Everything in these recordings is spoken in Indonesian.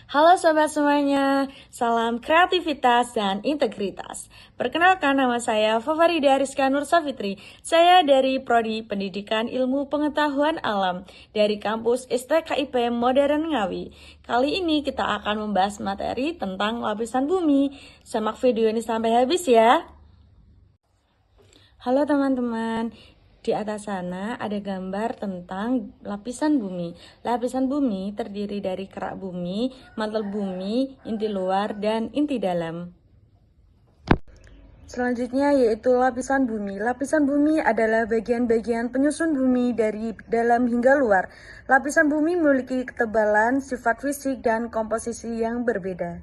Halo sobat semuanya, salam kreativitas dan integritas. Perkenalkan, nama saya Fafarida Rizka Nur Safitri. Saya dari Prodi Pendidikan Ilmu Pengetahuan Alam dari kampus STKIP Modern Ngawi. Kali ini kita akan membahas materi tentang lapisan bumi. Simak video ini sampai habis ya. Halo teman-teman, di atas sana ada gambar tentang lapisan bumi. Lapisan bumi terdiri dari kerak bumi, mantel bumi, inti luar, dan inti dalam. Selanjutnya yaitu lapisan bumi. Lapisan bumi adalah bagian-bagian penyusun bumi dari dalam hingga luar. Lapisan bumi memiliki ketebalan, sifat fisik, dan komposisi yang berbeda.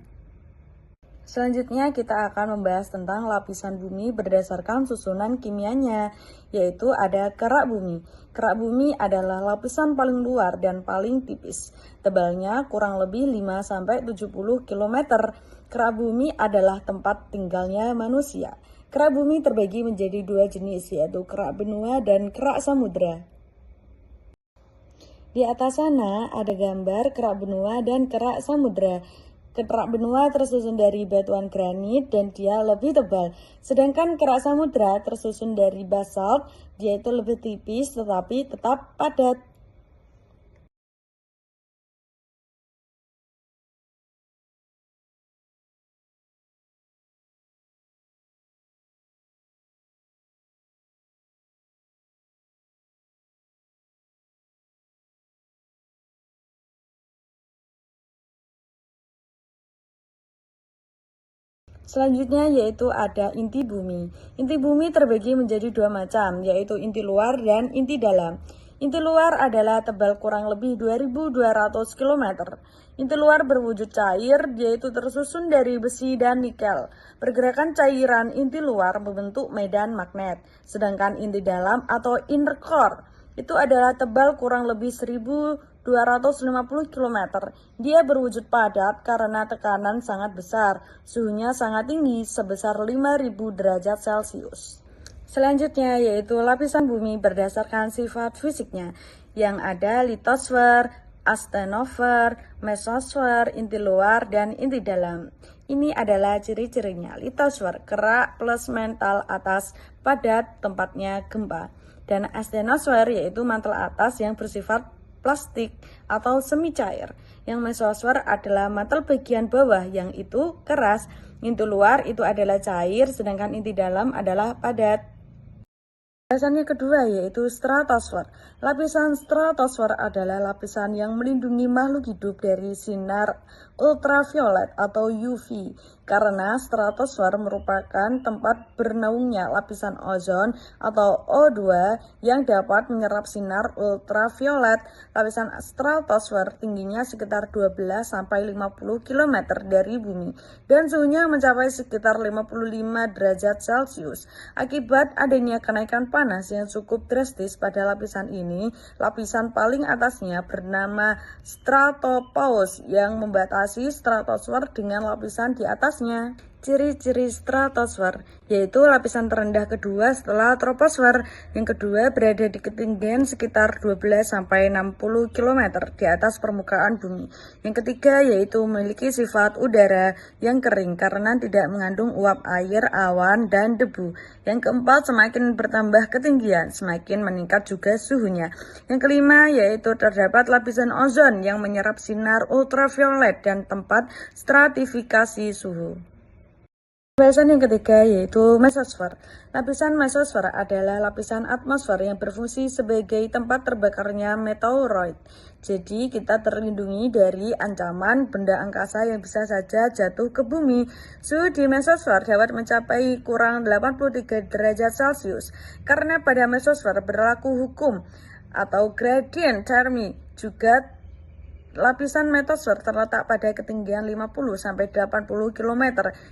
Selanjutnya kita akan membahas tentang lapisan bumi berdasarkan susunan kimianya, yaitu ada kerak bumi. Kerak bumi adalah lapisan paling luar dan paling tipis. Tebalnya kurang lebih 5-70 km. Kerak bumi adalah tempat tinggalnya manusia. Kerak bumi terbagi menjadi dua jenis, yaitu kerak benua dan kerak samudra. Di atas sana ada gambar kerak benua dan kerak samudra. Kerak benua tersusun dari batuan granit dan dia lebih tebal. Sedangkan kerak samudra tersusun dari basalt, dia itu lebih tipis tetapi tetap padat. Selanjutnya yaitu ada inti bumi. Inti bumi terbagi menjadi dua macam, yaitu inti luar dan inti dalam. Inti luar adalah tebal kurang lebih 2.200 km. Inti luar berwujud cair, yaitu tersusun dari besi dan nikel. Pergerakan cairan inti luar membentuk medan magnet. Sedangkan inti dalam atau inner core itu adalah tebal kurang lebih 1.250 km. Dia berwujud padat karena tekanan sangat besar, suhunya sangat tinggi sebesar 5.000 derajat Celcius. Selanjutnya yaitu lapisan bumi berdasarkan sifat fisiknya, yang ada litosfer, astenosfer, mesosfer, inti luar, dan inti dalam. Ini adalah ciri-cirinya. Litosfer, kerak plus mantel atas, padat, tempatnya gempa. Dan astenosfer yaitu mantel atas yang bersifat plastik atau semi cair. Yang mesosfer adalah mantel bagian bawah yang itu keras. Inti luar itu adalah cair, sedangkan inti dalam adalah padat. Lapisan kedua yaitu stratosfer. Lapisan stratosfer adalah lapisan yang melindungi makhluk hidup dari sinar ultraviolet atau UV, karena stratosfer merupakan tempat bernaungnya lapisan ozon atau O2 yang dapat menyerap sinar ultraviolet. Lapisan stratosfer tingginya sekitar 12-50 km dari bumi dan suhunya mencapai sekitar 55 derajat Celcius. Akibat adanya kenaikan panas yang cukup drastis pada lapisan ini, lapisan paling atasnya bernama stratopause yang membatasi stratosfer dengan lapisan di atasnya. Ciri-ciri stratosfer yaitu lapisan terendah kedua setelah troposfer. Yang kedua berada di ketinggian sekitar 12-60 km di atas permukaan bumi. Yang ketiga yaitu memiliki sifat udara yang kering karena tidak mengandung uap air, awan, dan debu. Yang keempat, semakin bertambah ketinggian, semakin meningkat juga suhunya. Yang kelima yaitu terdapat lapisan ozon yang menyerap sinar ultraviolet dan tempat stratifikasi suhu. Lapisan yang ketiga yaitu mesosfer. Lapisan mesosfer adalah lapisan atmosfer yang berfungsi sebagai tempat terbakarnya meteoroid. Jadi kita terlindungi dari ancaman benda angkasa yang bisa saja jatuh ke bumi. Suhu di mesosfer dapat mencapai kurang 83 derajat Celcius. Karena pada mesosfer berlaku hukum atau gradient thermi. Juga lapisan mesosfer terletak pada ketinggian 50-80 km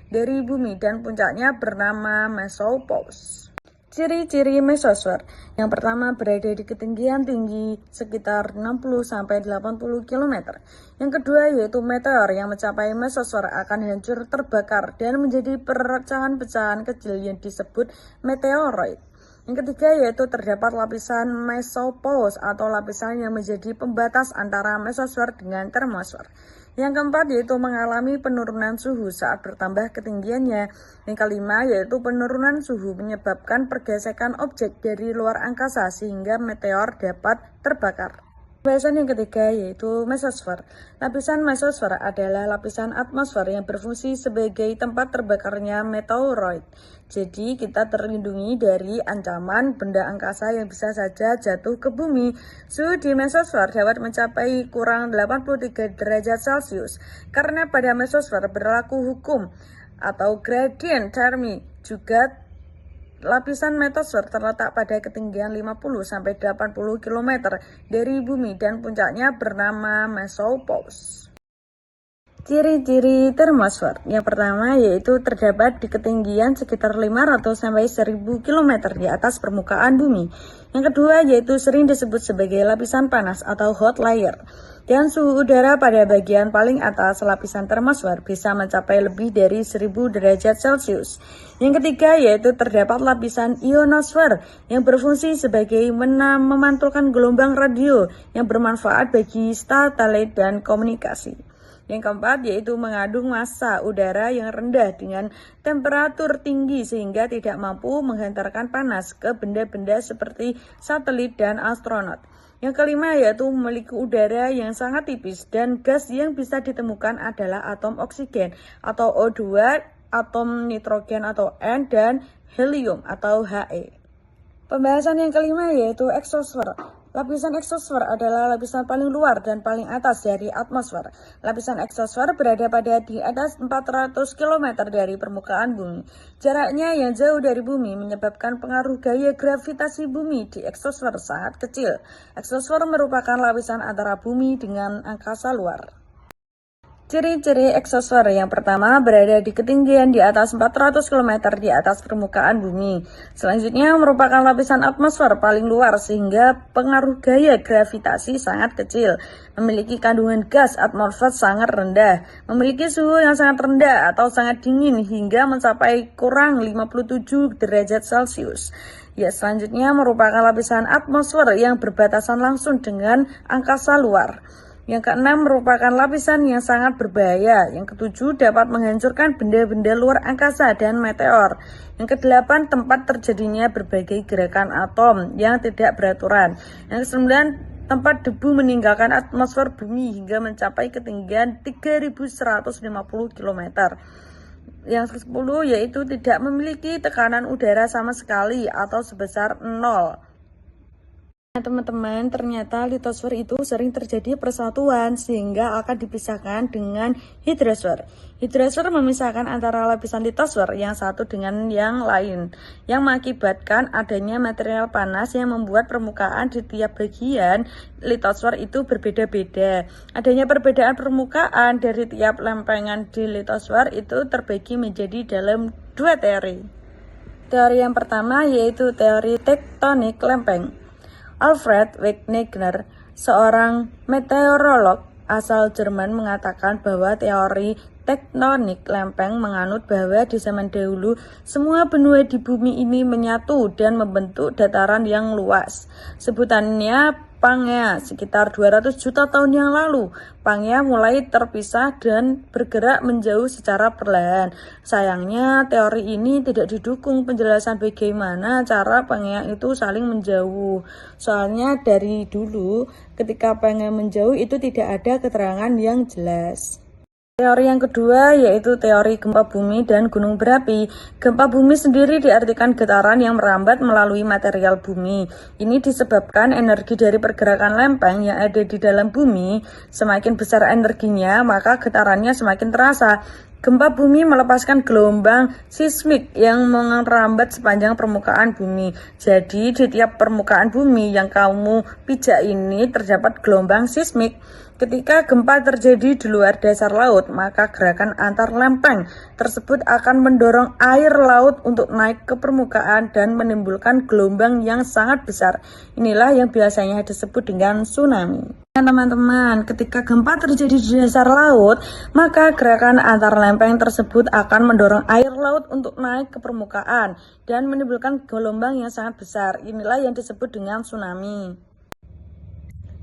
dari bumi dan puncaknya bernama mesopause. Ciri-ciri mesosfer. Yang pertama, berada di ketinggian tinggi sekitar 60-80 km. Yang kedua yaitu meteor yang mencapai mesosfer akan hancur terbakar dan menjadi pecahan-pecahan kecil yang disebut meteoroid. Yang ketiga yaitu terdapat lapisan mesopause atau lapisan yang menjadi pembatas antara mesosfer dengan termosfer. Yang keempat yaitu mengalami penurunan suhu saat bertambah ketinggiannya. Yang kelima yaitu penurunan suhu menyebabkan pergesekan objek dari luar angkasa sehingga meteor dapat terbakar. Pembahasan yang ketiga yaitu mesosfer. Lapisan mesosfer adalah lapisan atmosfer yang berfungsi sebagai tempat terbakarnya meteoroid. Jadi kita terlindungi dari ancaman benda angkasa yang bisa saja jatuh ke bumi. Suhu di mesosfer dapat mencapai kurang 83 derajat Celcius karena pada mesosfer berlaku hukum atau gradient thermi. Juga lapisan mesosfer terletak pada ketinggian 50-80 km dari bumi dan puncaknya bernama mesopause. Ciri-ciri termosfer. Yang pertama yaitu terdapat di ketinggian sekitar 500-1000 km di atas permukaan bumi. Yang kedua yaitu sering disebut sebagai lapisan panas atau hot layer. Dan suhu udara pada bagian paling atas lapisan termosfer bisa mencapai lebih dari 1000 derajat Celcius. Yang ketiga yaitu terdapat lapisan ionosfer yang berfungsi sebagai memantulkan gelombang radio yang bermanfaat bagi satelit dan komunikasi. Yang keempat yaitu mengandung massa udara yang rendah dengan temperatur tinggi sehingga tidak mampu menghantarkan panas ke benda-benda seperti satelit dan astronot. Yang kelima yaitu memiliki udara yang sangat tipis dan gas yang bisa ditemukan adalah atom oksigen atau O2, atom nitrogen atau N, dan helium atau He. Pembahasan yang kelima yaitu eksosfer. Lapisan eksosfer adalah lapisan paling luar dan paling atas dari atmosfer. Lapisan eksosfer berada pada di atas 400 km dari permukaan bumi. Jaraknya yang jauh dari bumi menyebabkan pengaruh gaya gravitasi bumi di eksosfer sangat kecil. Eksosfer merupakan lapisan antara bumi dengan angkasa luar. Ciri-ciri eksosfer yang pertama berada di ketinggian di atas 400 km di atas permukaan bumi. Selanjutnya merupakan lapisan atmosfer paling luar sehingga pengaruh gaya gravitasi sangat kecil. Memiliki kandungan gas atmosfer sangat rendah. Memiliki suhu yang sangat rendah atau sangat dingin hingga mencapai kurang 57 derajat Celcius. Ya, selanjutnya merupakan lapisan atmosfer yang berbatasan langsung dengan angkasa luar. Yang keenam merupakan lapisan yang sangat berbahaya. Yang ketujuh dapat menghancurkan benda-benda luar angkasa dan meteor. Yang kedelapan tempat terjadinya berbagai gerakan atom yang tidak beraturan. Yang kesembilan tempat debu meninggalkan atmosfer bumi hingga mencapai ketinggian 3150 km. Yang ke-10 yaitu tidak memiliki tekanan udara sama sekali atau sebesar 0. Nah teman-teman, ternyata litosfer itu sering terjadi persatuan sehingga akan dipisahkan dengan hidrosfer. Hidrosfer memisahkan antara lapisan litosfer yang satu dengan yang lain, yang mengakibatkan adanya material panas yang membuat permukaan di tiap bagian litosfer itu berbeda-beda. Adanya perbedaan permukaan dari tiap lempengan di litosfer itu terbagi menjadi dalam dua teori. Teori yang pertama yaitu teori tektonik lempeng. Alfred Wegener, seorang meteorolog asal Jerman, mengatakan bahwa teori tektonik lempeng menganut bahwa di zaman dahulu semua benua di bumi ini menyatu dan membentuk dataran yang luas. Sebutannya Pangea. Sekitar 200 juta tahun yang lalu, Pangea mulai terpisah dan bergerak menjauh secara perlahan. Sayangnya, teori ini tidak didukung penjelasan bagaimana cara Pangea itu saling menjauh. Soalnya dari dulu, ketika Pangea menjauh itu tidak ada keterangan yang jelas. Teori yang kedua yaitu teori gempa bumi dan gunung berapi. Gempa bumi sendiri diartikan getaran yang merambat melalui material bumi. Ini disebabkan energi dari pergerakan lempeng yang ada di dalam bumi. Semakin besar energinya, maka getarannya semakin terasa. Gempa bumi melepaskan gelombang seismik yang merambat sepanjang permukaan bumi. Jadi di tiap permukaan bumi yang kamu pijak ini terdapat gelombang seismik. Ketika gempa terjadi di luar dasar laut, maka gerakan antar lempeng tersebut akan mendorong air laut untuk naik ke permukaan dan menimbulkan gelombang yang sangat besar. Inilah yang biasanya disebut dengan tsunami. Teman-teman, ketika gempa terjadi di dasar laut, maka gerakan antar lempeng tersebut akan mendorong air laut untuk naik ke permukaan dan menimbulkan gelombang yang sangat besar. Inilah yang disebut dengan tsunami.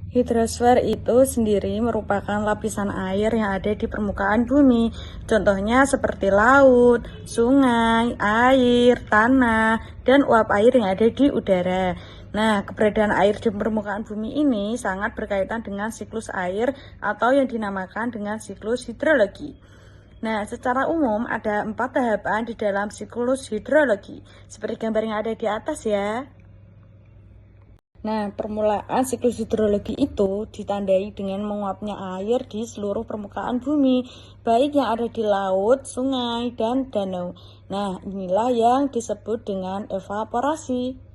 Hidrosfer itu sendiri merupakan lapisan air yang ada di permukaan bumi. Contohnya seperti laut, sungai, air, tanah, dan uap air yang ada di udara. Nah, keberadaan air di permukaan bumi ini sangat berkaitan dengan siklus air atau yang dinamakan dengan siklus hidrologi. Nah, secara umum ada 4 tahapan di dalam siklus hidrologi, seperti gambar yang ada di atas ya. Nah, permulaan siklus hidrologi itu ditandai dengan menguapnya air di seluruh permukaan bumi, baik yang ada di laut, sungai, dan danau. Nah, inilah yang disebut dengan evaporasi.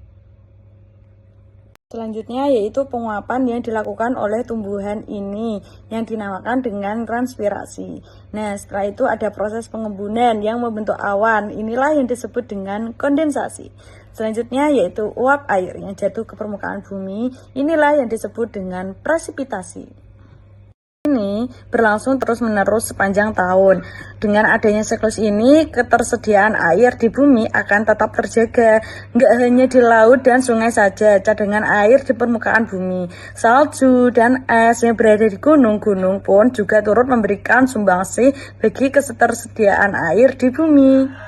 Selanjutnya yaitu penguapan yang dilakukan oleh tumbuhan ini yang dinamakan dengan transpirasi. Nah, setelah itu ada proses pengembunan yang membentuk awan. Inilah yang disebut dengan kondensasi. Selanjutnya yaitu uap air yang jatuh ke permukaan bumi. Inilah yang disebut dengan presipitasi. Ini berlangsung terus-menerus sepanjang tahun. Dengan adanya siklus ini, ketersediaan air di bumi akan tetap terjaga. Nggak hanya di laut dan sungai saja, cadangan air di permukaan bumi, salju dan es yang berada di gunung-gunung pun juga turut memberikan sumbangsih bagi ketersediaan air di bumi.